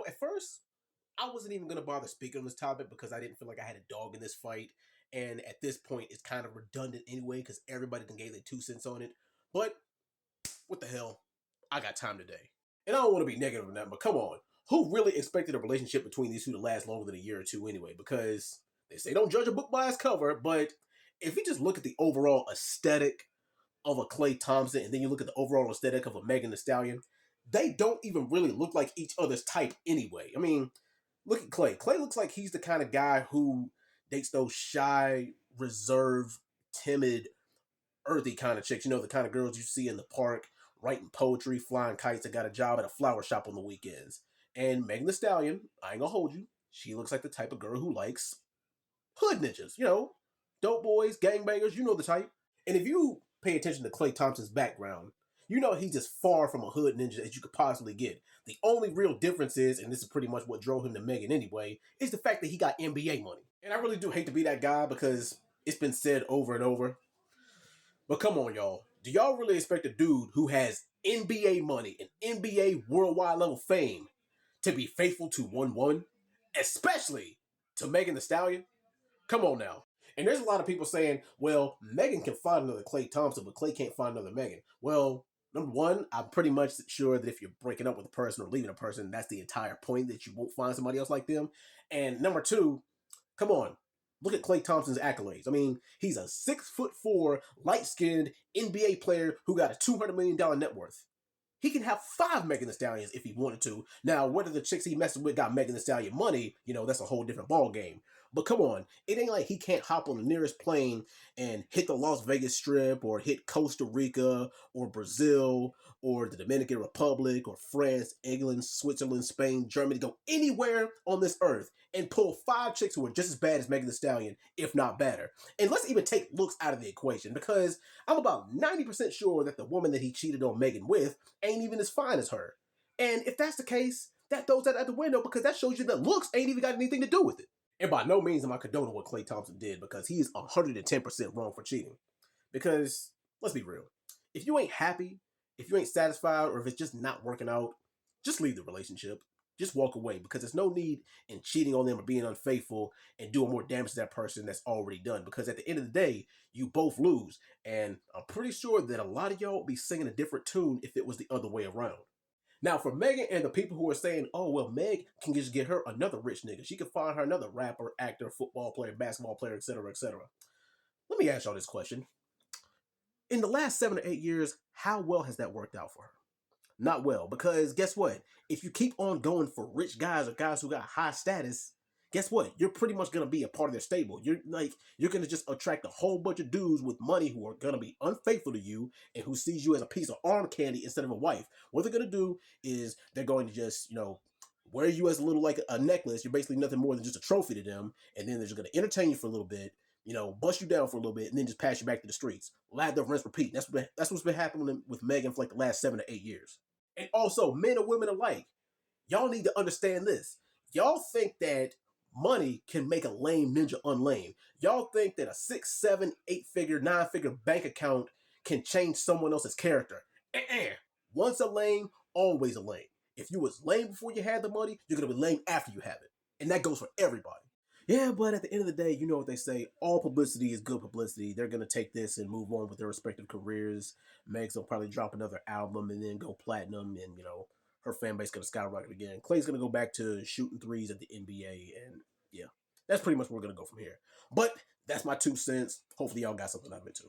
At first, I wasn't even going to bother speaking on this topic because I didn't feel like I had a dog in this fight. And at this point, it's kind of redundant anyway because everybody can gave their 2 cents on it. But what the hell? I got time today. And I don't want to be negative or nothing, but come on. Who really expected a relationship between these two to last longer than a year or two anyway? Because they say don't judge a book by its cover, but if you just look at the overall aesthetic of a Klay Thompson and then you look at the overall aesthetic of a Megan Thee Stallion, they don't even really look like each other's type anyway. I mean, look at Klay. Klay looks like he's the kind of guy who dates those shy, reserved, timid, earthy kind of chicks. The kind of girls you see in the park writing poetry, flying kites, that got a job at a flower shop on the weekends. And Megan Thee Stallion, I ain't gonna hold you, she looks like the type of girl who likes hood ninjas, dope boys, gangbangers, you know the type. And if you pay attention to Klay Thompson's background, he's as far from a hood ninja as you could possibly get. The only real difference is, and this is pretty much what drove him to Megan anyway, is the fact that he got NBA money. And I really do hate to be that guy because it's been said over and over. But come on, y'all. Do y'all really expect a dude who has NBA money and NBA worldwide level fame to be faithful to one woman? Especially to Megan Thee Stallion? Come on now. And there's a lot of people saying, well, Megan can find another Klay Thompson, but Klay can't find another Megan. Well, number one, I'm pretty much sure that if you're breaking up with a person or leaving a person, that's the entire point, that you won't find somebody else like them. And number two, come on. Look at Klay Thompson's accolades. I mean, he's a 6'4", light-skinned NBA player who got a $200 million net worth. He can have 5 Megan Thee Stallions if he wanted to. Now, whether the chicks he messing with got Megan Thee Stallion money, that's a whole different ball game. But come on, it ain't like he can't hop on the nearest plane and hit the Las Vegas Strip or hit Costa Rica or Brazil or the Dominican Republic or France, England, Switzerland, Spain, Germany, go anywhere on this earth and pull 5 chicks who are just as bad as Megan Thee Stallion, if not better. And let's even take looks out of the equation, because I'm about 90% sure that the woman that he cheated on Megan with ain't even as fine as her. And if that's the case, that throws that out the window, because that shows you that looks ain't even got anything to do with it. And by no means am I condoning what Klay Thompson did, because he is 110% wrong for cheating. Because, let's be real, if you ain't happy, if you ain't satisfied, or if it's just not working out, just leave the relationship. Just walk away, because there's no need in cheating on them or being unfaithful and doing more damage to that person that's already done. Because at the end of the day, you both lose. And I'm pretty sure that a lot of y'all would be singing a different tune if it was the other way around. Now, for Megan and the people who are saying, oh, well, Meg can just get her another rich nigga. She can find her another rapper, actor, football player, basketball player, etc., etc. Let me ask y'all this question. In the last 7 to 8 years, how well has that worked out for her? Not well, because guess what? If you keep on going for rich guys or guys who got high status, guess what? You're pretty much going to be a part of their stable. You're going to just attract a whole bunch of dudes with money who are going to be unfaithful to you and who sees you as a piece of arm candy instead of a wife. What they're going to do is they're going to just, wear you as a little, like a necklace. You're basically nothing more than just a trophy to them. And then they're just going to entertain you for a little bit, bust you down for a little bit, and then just pass you back to the streets. Lather, rinse, repeat. That's what's been happening with Megan for like the last 7 to 8 years. And also, men and women alike, y'all need to understand this. Y'all think that money can make a lame ninja unlame. Y'all think that a 6, 7, 8-figure, 9-figure bank account can change someone else's character. Once a lame, always a lame. If you was lame before you had the money, you're going to be lame after you have it. And that goes for everybody. Yeah, but at the end of the day, you know what they say, all publicity is good publicity. They're going to take this and move on with their respective careers. Meg's will probably drop another album and then go platinum, and, her fan base going to skyrocket again. Klay's going to go back to shooting threes at the NBA, and yeah, that's pretty much where we're going to go from here. But that's my 2 cents. Hopefully y'all got something out of it too.